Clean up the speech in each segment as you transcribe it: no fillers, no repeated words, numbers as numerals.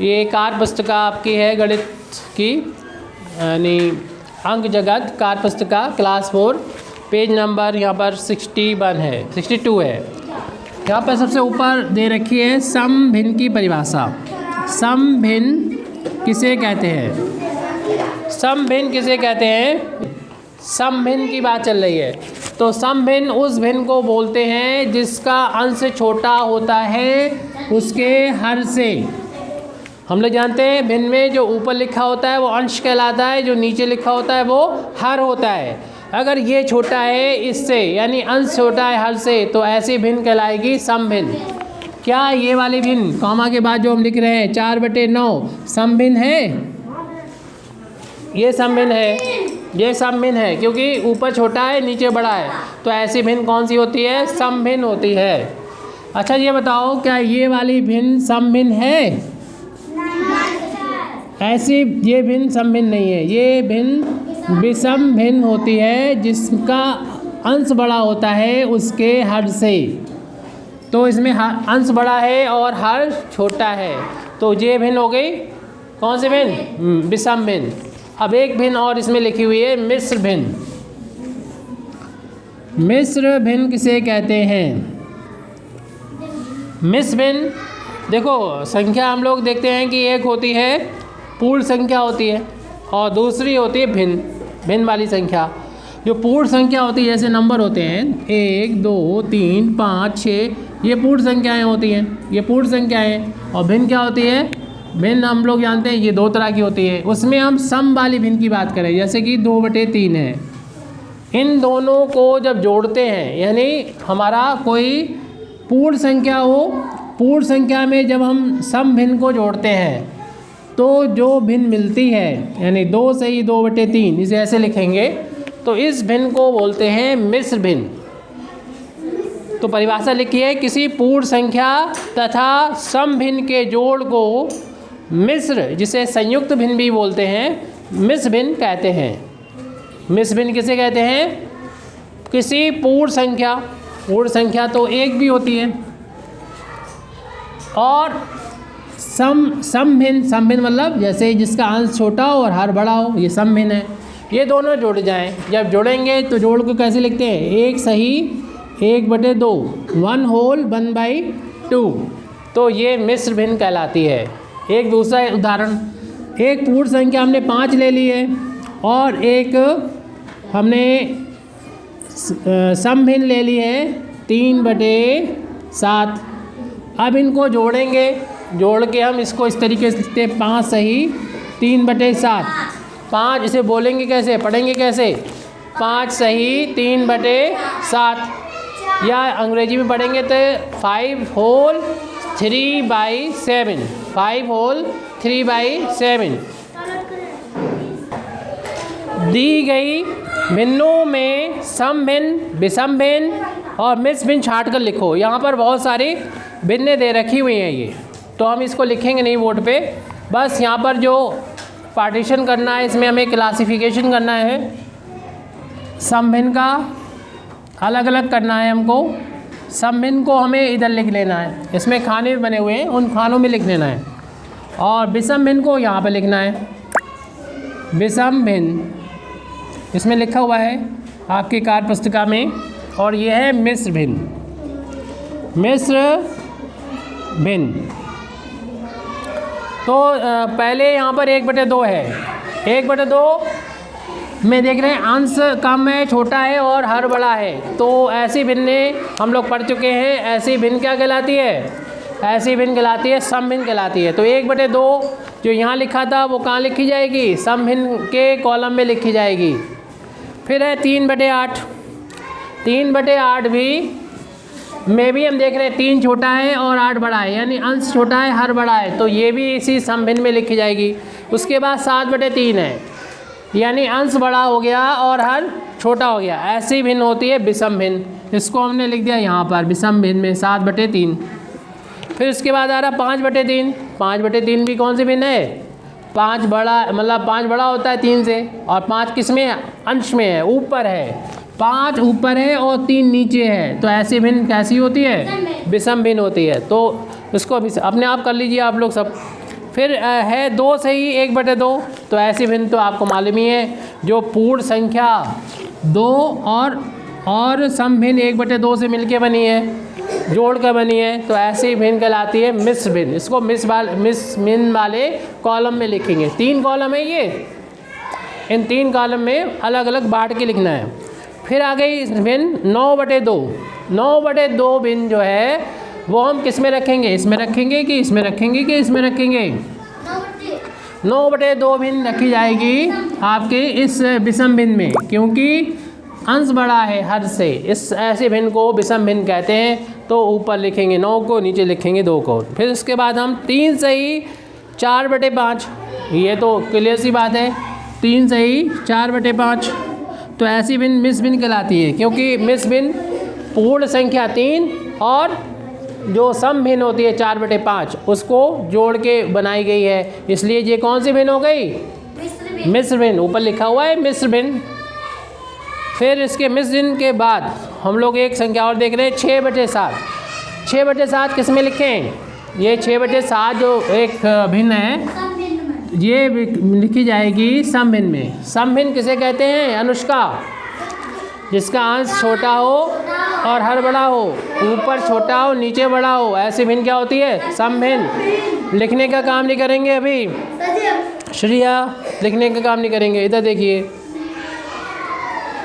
ये कार्य पुस्तिका आपकी है गणित की, यानी अंक जगत कार्य पुस्तिका क्लास 4, पेज नंबर यहाँ पर 61 है, 62 है। यहाँ पर सबसे ऊपर दे रखी है समभिन्न की परिभाषा। समभिन्न किसे कहते हैं? समभिन्न किसे कहते हैं? समभिन्न की बात चल रही है। तो समभिन्न उस भिन्न को बोलते हैं जिसका अंश छोटा होता है उसके हर से। हम लोग जानते हैं भिन्न में जो ऊपर लिखा होता है वो अंश कहलाता है, जो नीचे लिखा होता है वो हर होता है। अगर ये छोटा है इससे, यानी अंश छोटा है हर से, तो ऐसी भिन्न कहलाएगी समभिन्न। क्या ये वाली भिन्न कॉमा के बाद जो हम लिख रहे हैं 4/9 समभिन्न है? ये समभिन्न है, ये समभिन्न है, क्योंकि ऊपर छोटा है नीचे बड़ा है। तो ऐसी भिन्न कौन सी होती है? समभिन्न होती है। अच्छा ये बताओ, क्या ये वाली भिन्न समभिन्न है? ऐसी ये भिन्न समभिन्न नहीं है, ये भिन्न विषम भिन्न होती है जिसका अंश बड़ा होता है उसके हर से। तो इसमें अंश बड़ा है और हर छोटा है, तो ये भिन्न हो गई कौन सी भिन्न? विषम भिन्न। अब एक भिन्न और इसमें लिखी हुई है मिश्र भिन्न। मिश्र भिन्न किसे कहते हैं? मिश्र भिन्न देखो, संख्या हम लोग देखते हैं कि एक होती है पूर्ण संख्या होती है और दूसरी होती है भिन्न वाली संख्या। जो पूर्ण संख्या होती है, जैसे नंबर होते हैं 1 2 3 5 6, ये पूर्ण संख्याएं होती हैं, ये पूर्ण संख्याएं। और भिन्न क्या होती है? भिन्न हम लोग जानते हैं ये दो तरह की होती है। उसमें हम सम वाली भिन्न की बात करें, जैसे कि 2/3 है। इन दोनों को जब जोड़ते हैं, यानी हमारा कोई पूर्ण संख्या हो, पूर्ण संख्या में जब हम सम भिन्न को जोड़ते हैं तो जो भिन्न मिलती है, यानी 2 से ही 2/3, इसे ऐसे लिखेंगे, तो इस भिन्न को बोलते हैं मिश्र भिन्न। तो परिभाषा लिखी है, किसी पूर्ण संख्या तथा सम भिन्न के जोड़ को मिश्र, जिसे संयुक्त भिन्न भी बोलते हैं, मिश्र भिन्न कहते हैं। मिश्र भिन्न किसे कहते हैं? किसी पूर्ण संख्या तो एक भी होती है, और सम भिन्न मतलब जैसे जिसका अंश छोटा हो और हर बड़ा हो, ये सम भिन्न है। ये दोनों जुड़ जाएं, जब जोड़ेंगे तो जोड़ को कैसे लिखते हैं? एक सही 1/2, 1 होल 1/2। तो ये मिश्र भिन्न कहलाती है। एक दूसरा उदाहरण, एक पूर्ण संख्या हमने 5 ले ली है और एक हमने सम भिन्न ले ली है 3/7। अब इनको जोड़ेंगे, जोड़ के हम इसको इस तरीके से लिखते हैं 5 सही 3/7। 5 इसे बोलेंगे कैसे, पढ़ेंगे कैसे? 5 सही 3/7, या अंग्रेजी में पढ़ेंगे तो 5 होल 3/7, 5 होल 3/7। दी गई भिन्नों में सम भिन्न, विषम भिन्न और मिश्र भिन्न छाँट कर लिखो। यहाँ पर बहुत सारी भिन्नें दे रखी हुई हैं, ये तो हम इसको लिखेंगे नहीं बोर्ड पे। बस यहाँ पर जो पार्टीशन करना है, इसमें हमें क्लासिफिकेशन करना है। सम भिन्न का अलग अलग करना है हमको। सम भिन्न को हमें इधर लिख लेना है, इसमें खाने बने हुए हैं, उन खानों में लिख लेना है। और विषम भिन्न को यहाँ पे लिखना है। विषम भिन्न इसमें लिखा हुआ है आपकी कार्य पुस्तिका में, और ये है मिश्र भिन्न। मिश्र भिन्न तो पहले यहाँ पर 1/2 है। 1/2 में देख रहे हैं अंश कम है, छोटा है और हर बड़ा है। तो ऐसी भिन्ने हम लोग पढ़ चुके हैं। ऐसी भिन्न क्या कहलाती है? ऐसी भिन्न कहलाती है सम भिन्न कहलाती है। तो 1/2 जो यहाँ लिखा था वो कहाँ लिखी जाएगी? सम भिन्न के कॉलम में लिखी जाएगी। फिर है 3/8। 3/8 में भी हम देख रहे हैं 3 छोटा है और 8 बड़ा है, यानी अंश छोटा है हर बड़ा है, तो ये भी इसी सम भिन्न में लिखी जाएगी। उसके बाद 7/3 है, यानी अंश बड़ा हो गया और हर छोटा हो गया। ऐसी भिन्न होती है विषम भिन्न। इसको हमने लिख दिया यहाँ पर विषम भिन्न में 7/3। फिर उसके बाद आ रहा 5/3। 5/3 भी कौन सी भिन्न है? 5 बड़ा, मतलब 5 बड़ा होता है 3 से, और 5 किस में है? अंश में है, ऊपर है। 5 ऊपर है और 3 नीचे है, तो ऐसी भिन्न कैसी होती है? विषम भिन्न होती है। तो इसको अपने आप कर लीजिए आप लोग सब। फिर है 2 सही 1/2, तो ऐसी भिन्न तो आपको मालूम ही है, जो पूर्ण संख्या 2 और सम भिन्न 1/2 से मिलके बनी है, जोड़ कर बनी है, तो ऐसी भिन्न कहलाती है मिश्र भिन्न। इसको मिश्र भिन्न वाले कॉलम में लिखेंगे। 3 कॉलम है ये, इन 3 कॉलम में अलग अलग बांट के लिखना है। फिर आ गई भिन्न 9/2। 9/2 भिन्न जो है वो हम किस में रखेंगे, इसमें रखेंगे कि इसमें रखेंगे कि इसमें रखेंगे? 9/2 भिन्न रखी जाएगी आपके इस विषम भिन्न में, क्योंकि अंश बड़ा है हर से। इस ऐसे भिन्न को विषम भिन्न कहते हैं। तो ऊपर लिखेंगे 9 को, नीचे लिखेंगे 2 को। फिर उसके बाद हम 3 सही 4/5, ये तो क्लियर सी बात है, 3 सही 4/5, तो ऐसी भिन्न मिश्र भिन्न कहलाती है, क्योंकि मिश्र भिन्न पूर्ण संख्या 3 और जो सम भिन्न होती है 4/5 उसको जोड़ के बनाई गई है, इसलिए ये कौन सी भिन्न हो गई? मिश्र भिन्न। ऊपर लिखा हुआ है मिश्र भिन्न। फिर इसके मिश्र भिन्न के बाद हम लोग एक संख्या और देख रहे हैं 6/7। 6/7 किस में लिखें? ये 6/7 जो एक भिन्न है ये लिखी जाएगी सम भिन्न में। सम भिन्न किसे कहते हैं? अनुष्का, जिसका अंश छोटा हो और हर बड़ा हो, ऊपर छोटा हो नीचे बड़ा हो, ऐसी भिन्न क्या होती है? सम भिन्न। लिखने का काम नहीं करेंगे अभी, श्रेया लिखने का काम नहीं करेंगे, इधर देखिए।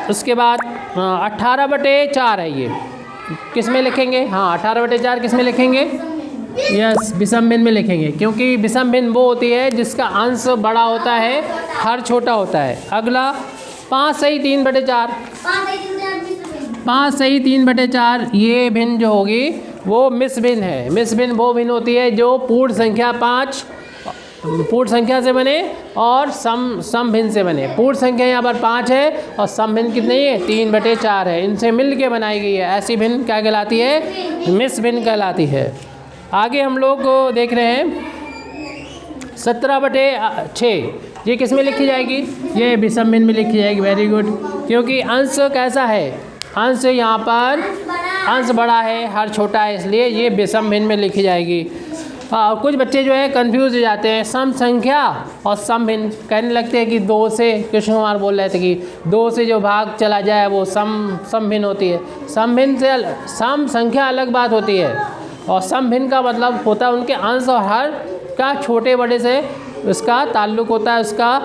उसके बाद 18/4 है, ये किस में लिखेंगे? हाँ 18/4 किस में लिखेंगे? यस, विषम भिन्न में लिखेंगे, क्योंकि विषम भिन्न वो होती है जिसका अंश बड़ा होता है, हर छोटा होता है। अगला 5 सही 3/4। 5 सही 3/4 ये भिन्न जो होगी वो मिश्र भिन्न है। मिश्र भिन्न वो भिन्न होती है जो पूर्ण संख्या 5 पूर्ण संख्या से बने और सम भिन्न से बने। पूर्ण संख्या यहाँ पर 5 है और सम भिन्न कितनी है? 3/4 है। इनसे मिल के बनाई गई है, ऐसी भिन्न क्या कहलाती है? मिश्र भिन्न कहलाती है। आगे हम लोग देख रहे हैं 17/6, ये किस में लिखी जाएगी? ये विषम भिन्न में लिखी जाएगी। वेरी गुड, क्योंकि अंश कैसा है? अंश यहाँ पर अंश बड़ा है, हर छोटा है, इसलिए ये विषम भिन्न में लिखी जाएगी। कुछ बच्चे जो है कंफ्यूज हो जाते हैं, सम संख्या और सम भिन्न कहने लगते हैं कि 2 से, कृष्ण कुमार बोल रहे थे कि 2 से जो भाग चला जाए वो सम भिन्न होती है। सम भिन्न से सम संख्या अलग बात होती है, और सम भिन्न का मतलब होता है उनके अंश और हर का छोटे बड़े से उसका ताल्लुक़ होता है, उसका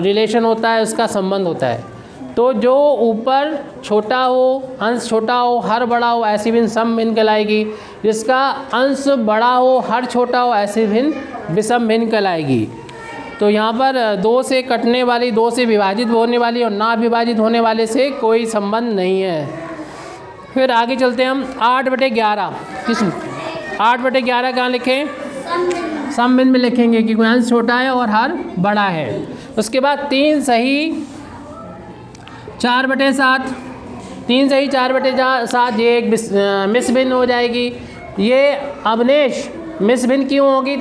रिलेशन होता है, उसका संबंध होता है। तो जो ऊपर छोटा हो, अंश छोटा हो, हर बड़ा हो, ऐसी भिन्न सम भिन्न कहलाएगी। जिसका अंश बड़ा हो, हर छोटा हो, ऐसी भिन्न विषम भिन्न कहलाएगी। तो यहाँ पर 2 से कटने वाली, 2 से विभाजित होने वाली और ना विभाजित होने वाले से कोई संबंध नहीं है। फिर आगे चलते हैं हम 8/11। किस 8/11 कहाँ लिखें? सम भिन्न में लिखेंगे, क्योंकि अंश छोटा है और हर बड़ा है। उसके बाद 3 सही 4/7। 3 सही 4/7 ये एक मिश्र भिन्न हो जाएगी। ये अवनेश मिश्र भिन्न क्यों होगी?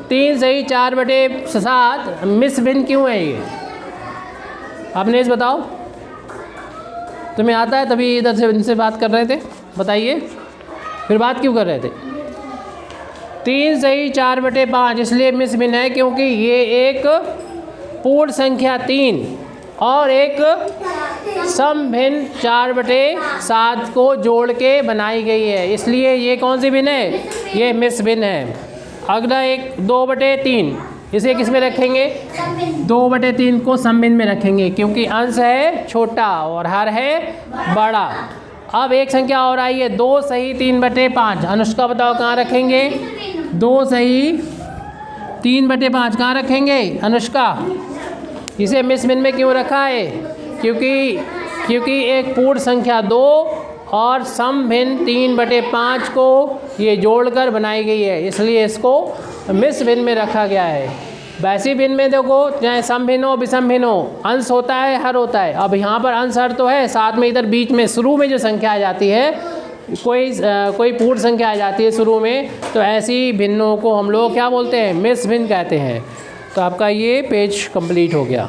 3 सही 4/7 मिश्र भिन्न क्यों है ये? अवनेश बताओ, तुम्हें आता है? तभी इधर से इनसे बात कर रहे थे, बताइए फिर बात क्यों कर रहे थे? 3 सही 4/5 इसलिए मिश्र भिन्न है क्योंकि ये एक पूर्ण संख्या 3 और एक सम भिन्न 4/7 को जोड़ के बनाई गई है, इसलिए ये कौन सी भिन्न है? ये मिश्र भिन्न है। अगला एक 2/3, इसे किस में रखेंगे? 2/3 को सम भिन्न में रखेंगे, क्योंकि अंश है छोटा और हर है बड़ा। अब एक संख्या और आई है 2 सही 3/5। अनुष्का बताओ कहाँ रखेंगे? 2 सही 3/5 कहाँ रखेंगे अनुष्का? इसे मिश्र भिन्न में क्यों रखा है? क्योंकि एक पूर्ण संख्या 2 और सम भिन्न 3/5 को ये जोड़कर बनाई गई है, इसलिए इसको मिश्र भिन्न में रखा गया है। वैसी भिन्न में देखो, चाहे सम भिन्न हो विषम भिन्न हो, अंश होता है हर होता है। अब यहाँ पर अंश हर तो है, साथ में इधर बीच में शुरू में जो संख्या आ जाती है, कोई पूर्ण संख्या आ जाती है शुरू में, तो ऐसी भिन्नों को हम लोग क्या बोलते हैं? मिश्र भिन्न कहते हैं। तो आपका ये पेज कंप्लीट हो गया।